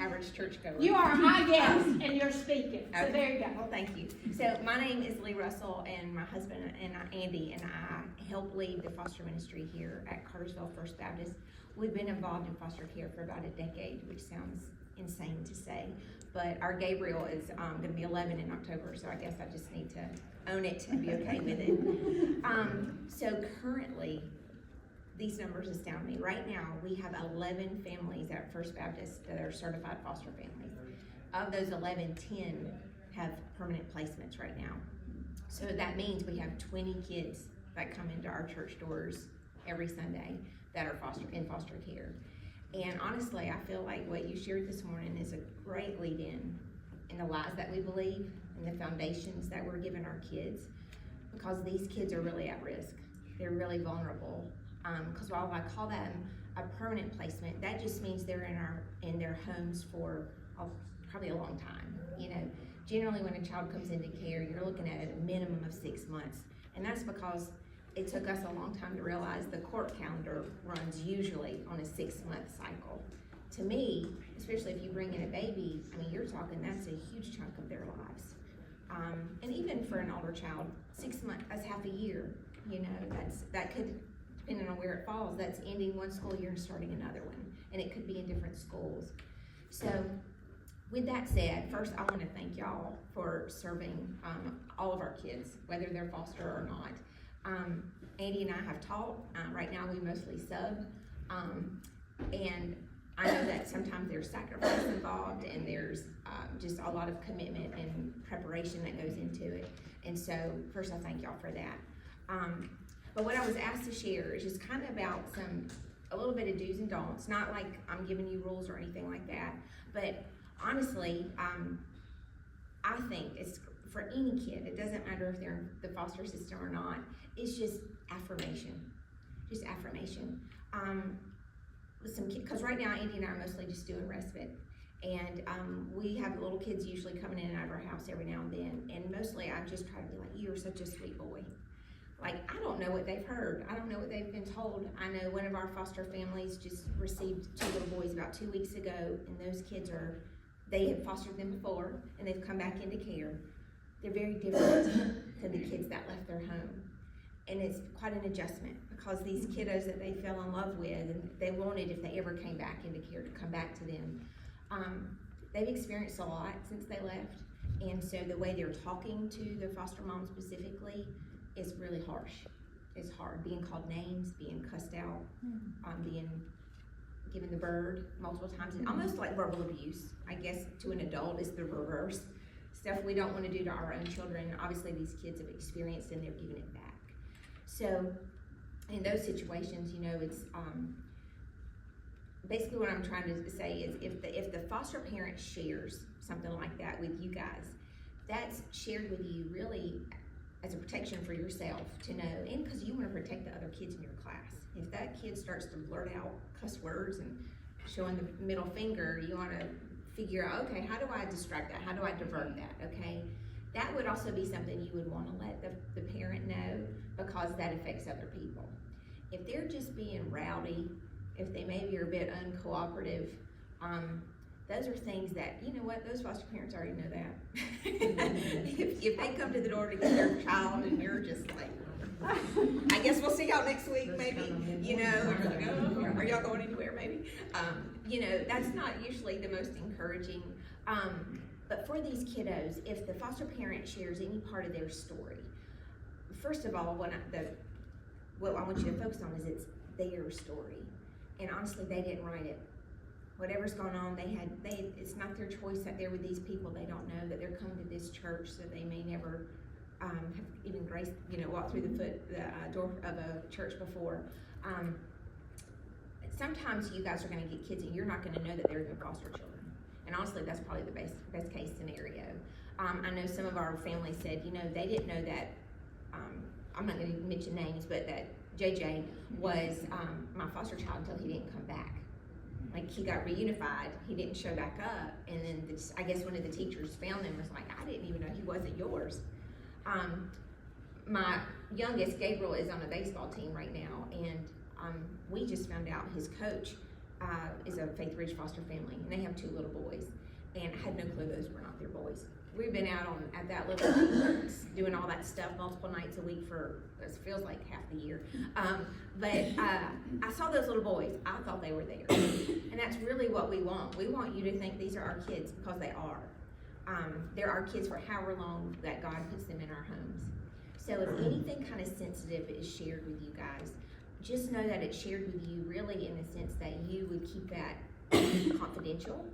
average churchgoer. You are my guest, and you're speaking. So Okay. there you go. Well, thank you. So my name is Leigh Russell, and my husband and Andy and I help lead the foster ministry here at Cartersville First Baptist. We've been involved in foster care for about a decade, which sounds insane to say, but our Gabriel is going to be 11 in October, so I guess I just need to own it and be okay with it. So currently, these numbers astound me. Right now, we have 11 families at First Baptist that are certified foster families. Of those 11, 10 have permanent placements right now. So that means we have 20 kids that come into our church doors every Sunday that are in foster care. And honestly, I feel like what you shared this morning is a great lead-in the lies that we believe and the foundations that we're giving our kids, because these kids are really at risk. They're really vulnerable. Because while I call them a permanent placement, that just means they're in their homes for probably a long time. You know, generally when a child comes into care, you're looking at a minimum of 6 months, and that's because it took us a long time to realize the court calendar runs usually on a 6-month cycle. To me, especially if you bring in a baby, I mean, you're talking, that's a huge chunk of their lives. And even for an older child, 6 months, that's half a year. You know, that could, depending on where it falls, that's ending one school year and starting another one. And it could be in different schools. So with that said, first I want to thank y'all for serving all of our kids, whether they're foster or not. Andy and I have taught. Right now we mostly sub. And I know that sometimes there's sacrifice involved, and there's just a lot of commitment and preparation that goes into it. And so first I thank y'all for that. But what I was asked to share is just kind of about a little bit of do's and don'ts. Not like I'm giving you rules or anything like that, but honestly, I think it's for any kid, it doesn't matter if they're in the foster system or not, it's just affirmation. Just affirmation. Because right now, Andy and I are mostly just doing respite. And we have little kids usually coming in and out of our house every now and then. And mostly I just try to be like, you're such a sweet boy. Like, I don't know what they've heard. I don't know what they've been told. I know one of our foster families just received 2 little boys about 2 weeks ago, and those kids they had fostered them before, and they've come back into care. They're very different than the kids that left their home. And it's quite an adjustment, because these kiddos that they fell in love with, and they wanted, if they ever came back into care, to come back to them. They've experienced a lot since they left, and so the way they're talking to their foster mom specifically is really harsh. It's hard, being called names, being cussed out, being given the bird multiple times, and almost like verbal abuse. I guess to an adult is the reverse. Stuff we don't want to do to our own children. Obviously these kids have experienced, and they're giving it back. So in those situations, you know, it's basically what I'm trying to say is if the foster parent shares something like that with you guys, that's shared with you really as a protection for yourself to know, and because you want to protect the other kids in your class. If that kid starts to blurt out cuss words and showing the middle finger, you want to figure out, okay, how do I distract that? How do I divert that, okay? That would also be something you would want to let the parent know, because that affects other people. If they're just being rowdy, if they maybe are a bit uncooperative, those are things that, you know what, those foster parents already know that. if they come to the door to get their child and you're just like, I guess we'll see y'all next week, maybe, you know, or you're like, oh, are y'all going anywhere, maybe? You know, that's not usually the most encouraging. But for these kiddos, if the foster parent shares any part of their story, first of all, what I want you to focus on is it's their story. And honestly, they didn't write it. Whatever's going on, it's not their choice that they're with these people. They don't know that they're coming to this church, so they may never have even walked through the door of a church before. Sometimes you guys are going to get kids and you're not going to know that they're even foster children. And honestly, that's probably the best case scenario. I know some of our families said, you know, they didn't know that, I'm not going to mention names, but that JJ was my foster child until he didn't come back. Like, he got reunified, he didn't show back up, and then I guess one of the teachers found him and was like, I didn't even know he wasn't yours. My youngest, Gabriel, is on a baseball team right now, and we just found out his coach is a Faith Ridge foster family, and they have 2 little boys, and I had no clue those were not their boys. We've been out at that little doing all that stuff multiple nights a week for, it feels like half the year. But I saw those little boys. I thought they were there. And that's really what we want. We want you to think these are our kids because they are. They're our kids for however long that God puts them in our homes. So if anything kind of sensitive is shared with you guys, just know that it's shared with you really in the sense that you would keep that confidential,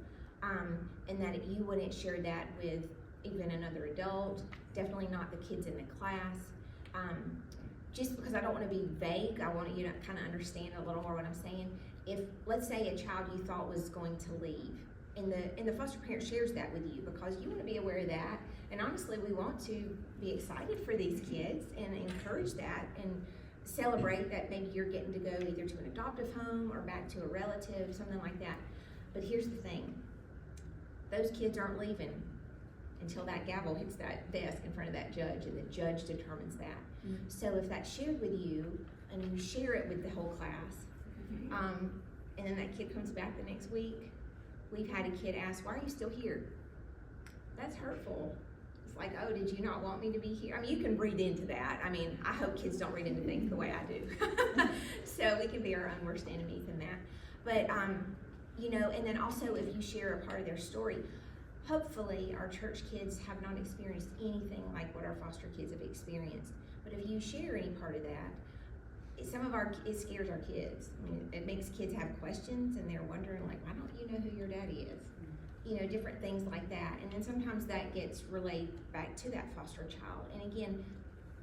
and that you wouldn't share that with even another adult, definitely not the kids in the class. Just because I don't want to be vague, I want you to kind of understand a little more what I'm saying. If, let's say, a child you thought was going to leave, and the foster parent shares that with you because you want to be aware of that, and honestly, we want to be excited for these kids and encourage that and celebrate that maybe you're getting to go either to an adoptive home or back to a relative, something like that. But here's the thing, those kids aren't leaving until that gavel hits that desk in front of that judge, and the judge determines that. Mm-hmm. So if that's shared with you, and you share it with the whole class, and then that kid comes back the next week, we've had a kid ask, why are you still here? That's hurtful. It's like, oh, did you not want me to be here? I mean, you can read into that. I mean, I hope kids don't read into things the way I do. So we can be our own worst enemies in that. But, and then also if you share a part of their story, hopefully our church kids have not experienced anything like what our foster kids have experienced. But if you share any part of that, it scares our kids. I mean, it makes kids have questions, and they're wondering, like, why don't you know who your daddy is? Different things like that. And then sometimes that gets relayed back to that foster child. And again,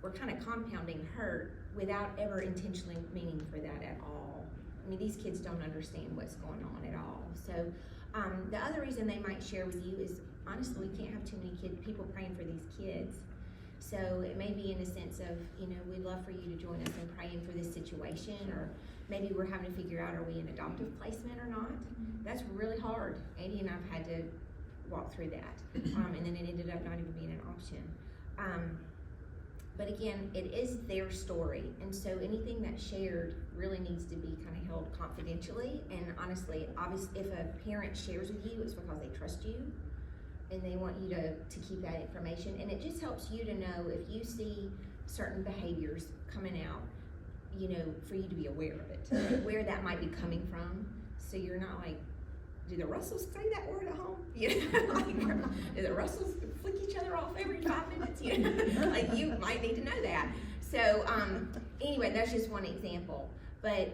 we're kind of compounding hurt without ever intentionally meaning for that at all. I mean, these kids don't understand what's going on at all. So the other reason they might share with you is, honestly, we can't have too many people praying for these kids. So it may be in a sense of, we'd love for you to join us in praying for this situation, or maybe we're having to figure out, are we in adoptive placement or not? That's really hard. Andy and I've had to walk through that. And then it ended up not even being an option. But again, it is their story. And so anything that's shared really needs to be kind of held confidentially. And honestly, obviously, if a parent shares with you, it's because they trust you and they want you to keep that information. And it just helps you to know if you see certain behaviors coming out, for you to be aware of it, where that might be coming from. So you're not like, do the Russells say that word at home? Do the Russells flick each other off every 5 minutes? Like, you might need to know that. So anyway, that's just one example. But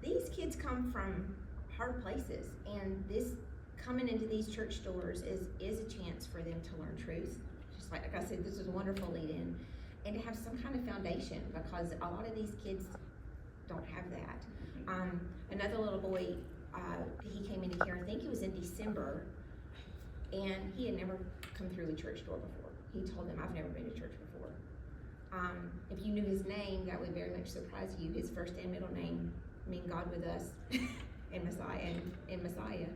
these kids come from hard places, and this coming into these church doors is a chance for them to learn truth. Just like I said, this is a wonderful lead-in, and to have some kind of foundation, because a lot of these kids don't have that. Another little boy, he came into here, I think it was in December, and he had never come through a church door before. He told them, I've never been to church before. If you knew his name, that would very much surprise you. His first and middle name mean God with us and Messiah.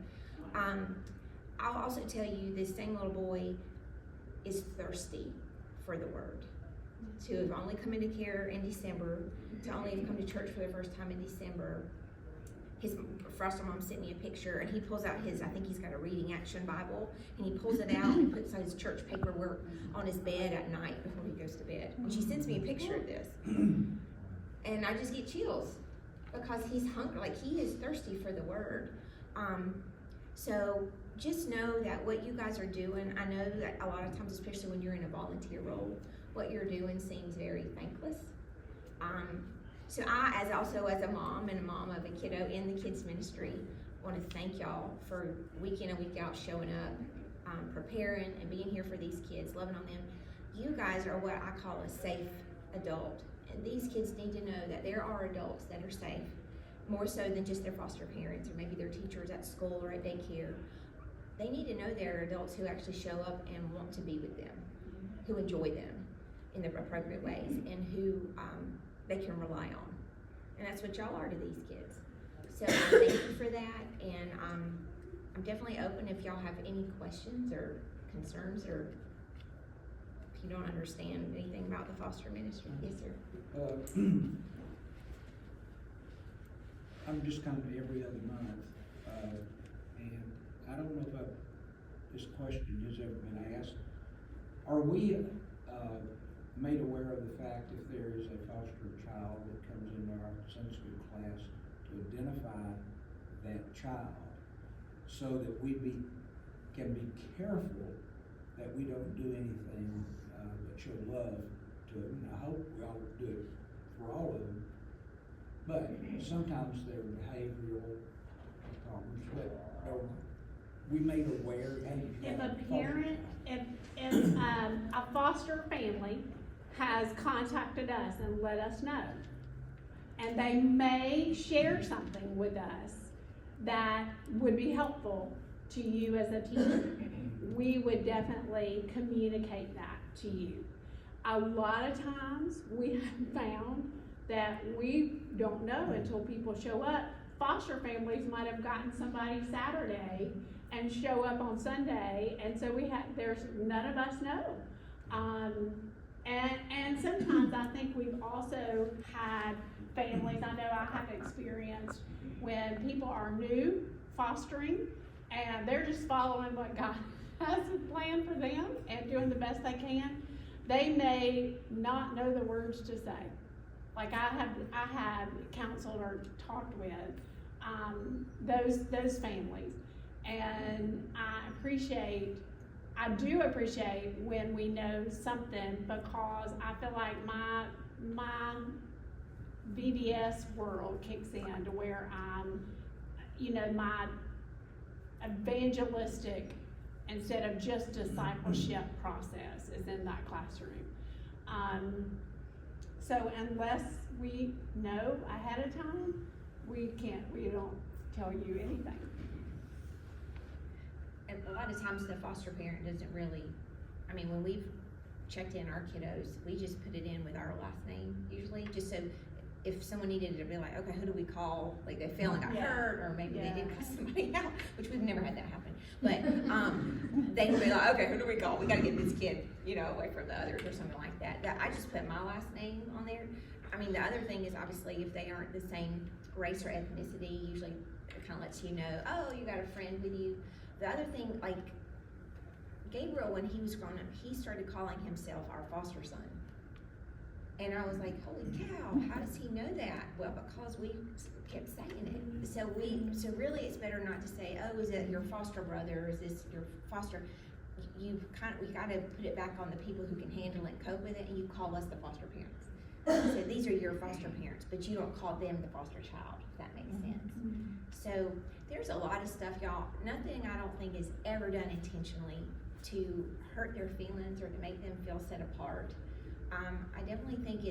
I'll also tell you, this same little boy is thirsty for the word. To have only come into care in December, to only have come to church for the first time in December. His foster mom sent me a picture, and he pulls out I think he's got a reading action Bible, and he pulls it out and puts his church paperwork on his bed at night before he goes to bed. And she sends me a picture of this. And I just get chills, because he's hungry, like he is thirsty for the word. So just know that what you guys are doing, I know that a lot of times, especially when you're in a volunteer role, what you're doing seems very thankless. So I, as a mom and a mom of a kiddo in the kids ministry, want to thank y'all for week in and week out showing up, preparing and being here for these kids, loving on them. You guys are what I call a safe adult, and these kids need to know that there are adults that are safe, more so than just their foster parents or maybe their teachers at school or at daycare. They need to know there are adults who actually show up and want to be with them, who enjoy them in the appropriate ways, and who they can rely on. And that's what y'all are to these kids. So thank you for that, and I'm definitely open if y'all have any questions or concerns, or if you don't understand anything about the foster ministry. Yes, sir. I'm just kind of every other month, and I don't know if this question has ever been asked. Are we, made aware of the fact if there is a foster child that comes into our Sunday school class to identify that child so that we can be careful that we don't do anything, that show love to them? And I hope we all do it for all of them. But sometimes there are behavioral problems, but are we made aware? If a parent, if a foster family has contacted us and let us know, and they may share something with us that would be helpful to you as a teacher, we would definitely communicate that to you. A lot of times we have found that we don't know until people show up. Foster families might have gotten somebody Saturday and show up on Sunday, and so none of us know. And sometimes I think we've also had families, I know I have experienced when people are new fostering and they're just following what God has planned for them and doing the best they can. They may not know the words to say. Like I have counseled or talked with those families, and I do appreciate when we know something, because I feel like my VBS world kicks in to where I'm, my evangelistic instead of just discipleship process is in that classroom. So unless we know ahead of time, we don't tell you anything. And a lot of times the foster parent doesn't really, when we've checked in our kiddos, we just put it in with our last name usually, just so if someone needed to be like, okay, who do we call? Like they fell and got hurt, or maybe they did cut somebody out, which we've never had that happen. But they would be like, okay, who do we call? We gotta get this kid, away from the others or something like that. I just put my last name on there. The other thing is obviously if they aren't the same race or ethnicity, usually it kind of lets you know, oh, you got a friend with you. The other thing, like Gabriel, when he was growing up, he started calling himself our foster son. And I was like, holy cow, how does he know that? Well, because we kept saying it. So really it's better not to say, oh, is it your foster brother, or is this your foster? We gotta put it back on the people who can handle it and cope with it, and you call us the foster parents. So these are your foster parents, but you don't call them the foster child, if that makes sense. So there's a lot of stuff, y'all. Nothing I don't think is ever done intentionally to hurt their feelings or to make them feel set apart. I definitely think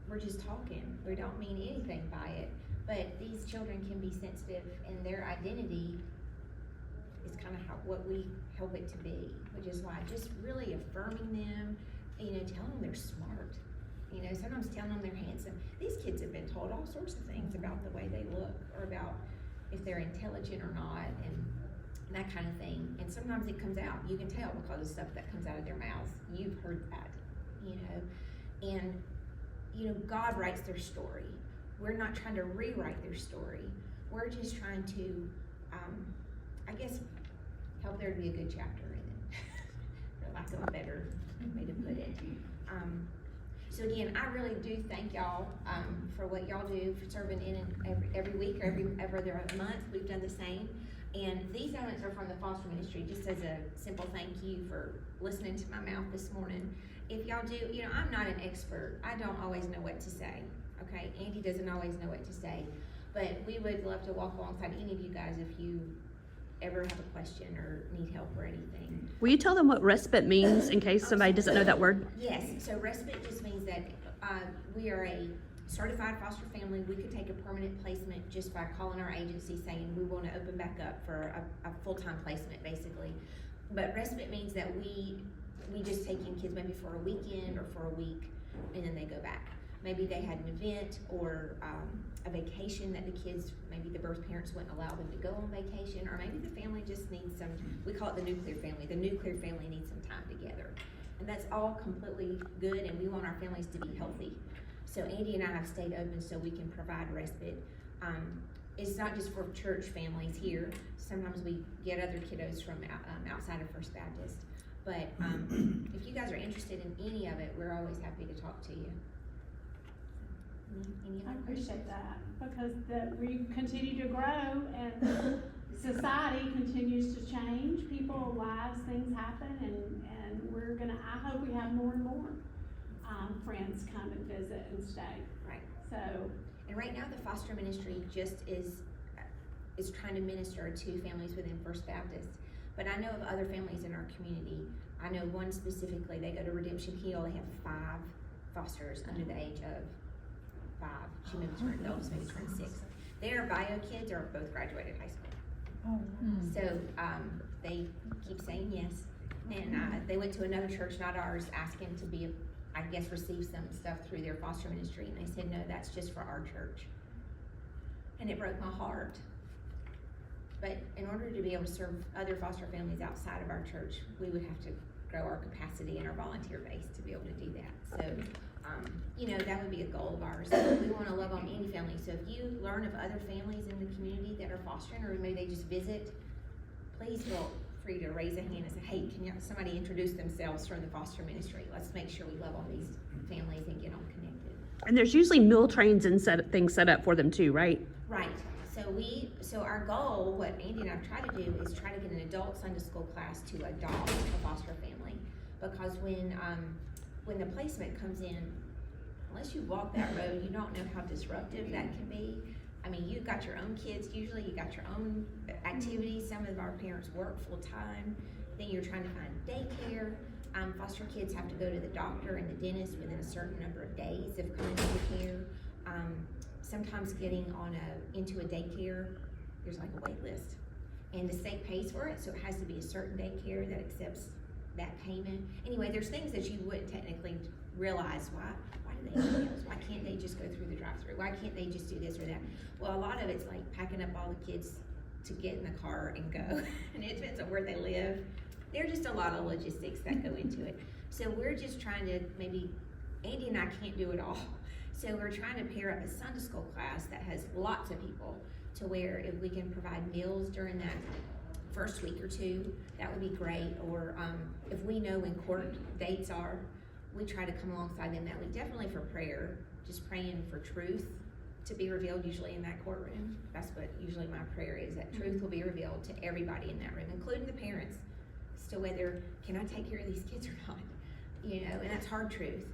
we're just talking. We don't mean anything by it. But these children can be sensitive, and their identity is kind of what we help it to be, which is why just really affirming them, telling them they're smart. Sometimes telling them they're handsome. These kids have been told all sorts of things about the way they look, or about if they're intelligent or not, and that kind of thing. And sometimes it comes out. You can tell because of stuff that comes out of their mouths. You've heard that, And, God writes their story. We're not trying to rewrite their story. We're just trying to, help there to be a good chapter in it, for lack of a better way to put it. So again, I really do thank y'all for what y'all do for serving in every week or every other month. We've done the same. And these elements are from the foster ministry, just as a simple thank you for listening to my mouth this morning. If y'all do, I'm not an expert. I don't always know what to say, okay? Andy doesn't always know what to say. But we would love to walk alongside any of you guys if you ever have a question or need help or anything. Will you tell them what respite means in case somebody doesn't know that word? Yes, so respite just means that we are a certified foster family. We could take a permanent placement just by calling our agency saying we want to open back up for a full-time placement, basically. But respite means that we just take in kids maybe for a weekend or for a week, and then they go back. Maybe they had an event or a vacation that the kids, maybe the birth parents wouldn't allow them to go on vacation, or maybe the family just needs we call it the nuclear family. The nuclear family needs some time together. And that's all completely good, and we want our families to be healthy. So Andy and I have stayed open so we can provide respite. It's not just for church families here. Sometimes we get other kiddos from outside of First Baptist. But if you guys are interested in any of it, we're always happy to talk to you. Any I other appreciate questions? that, because we continue to grow and society continues to change, people, lives, things happen, and I hope we have more and more, friends come and visit and stay, Right. so. And right now, the foster ministry just is trying to minister to families within First Baptist. But I know of other families in our community. I know one specifically, they go to Redemption Hill, they have 5 fosters under the age of 5. She maybe turned, the oldest maybe turned 6. Their bio kids are both graduated high school. So, they keep saying yes. And, they went to another church, not ours, asking to be, I guess, receive some stuff through their foster ministry. And they said, no, that's just for our church. And it broke my heart. But in order to be able to serve other foster families outside of our church, we would have to grow our capacity and our volunteer base to be able to do that. So, that would be a goal of ours. We want to love on any family. So if you learn of other families in the community that are fostering, or maybe they just visit, please feel free to raise a hand and say, hey, can somebody introduce themselves from the foster ministry? Let's make sure we love on these families and get them connected. And there's usually meal trains and things set up for them too, right? Right. So our goal, what Andy and I try to do, is try to get an adult Sunday school class to adopt a foster family. Because when the placement comes in, unless you walk that road, you don't know how disruptive that can be. I mean, you've got your own kids, usually you got your own activities. Some of our parents work full time. Then you're trying to find daycare. Foster kids have to go to the doctor and the dentist within a certain number of days of coming into care. Sometimes getting into a daycare, there's like a wait list. And the state pays for it, so it has to be a certain daycare that accepts that payment. Anyway, there's things that you wouldn't technically realize. Why do they do meals? Why can't they just go through the drive-thru? Why can't they just do this or that? Well, a lot of it's like packing up all the kids to get in the car and go. And it depends on where they live. There are just a lot of logistics that go into it. So we're just trying to Andy and I can't do it all. So we're trying to pair up a Sunday school class that has lots of people, to where if we can provide meals during that first week or 2, that would be great. Or if we know when court dates are, we try to come alongside them that week. Definitely for prayer, just praying for truth to be revealed usually in that courtroom. That's what usually my prayer is, that truth will be revealed to everybody in that room, including the parents, as to whether, can I take care of these kids or not? And that's hard truth.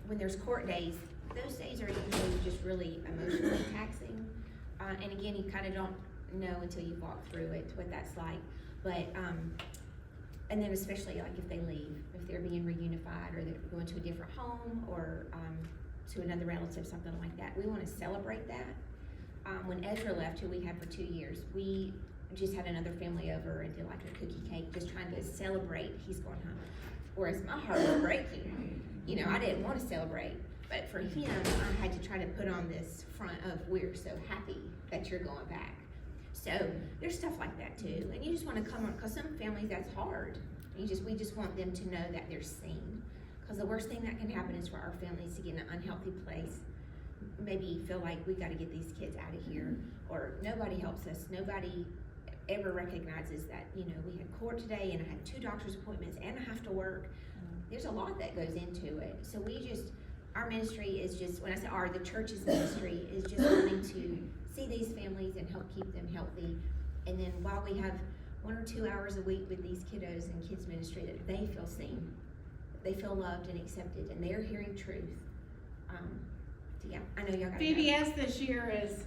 When there's court days, those days are usually just really emotionally taxing. And again, you kind of don't know until you walk through it what that's like. But, and then especially like if they leave, if they're being reunified, or they're going to a different home, or to another relative, something like that. We want to celebrate that. When Ezra left, who we had for 2 years, we just had another family over and did like a cookie cake, just trying to celebrate he's going home. Whereas my heart was breaking. I didn't want to celebrate, but for him, I had to try to put on this front of, we're so happy that you're going back. So there's stuff like that too. And you just want to come on, because some families, that's hard. We just want them to know that they're seen. Because the worst thing that can happen is for our families to get in an unhealthy place. Maybe feel like we got to get these kids out of here, or nobody helps us. Nobody ever recognizes that, we had court today and I had 2 doctor's appointments and I have to work. There's a lot that goes into it. So our ministry is just, when I say the church's ministry is just wanting to see these families and help keep them healthy. And then while we have 1 or 2 hours a week with these kiddos in kids ministry, that they feel seen, they feel loved and accepted, and they're hearing truth. I know y'all got VBS this year is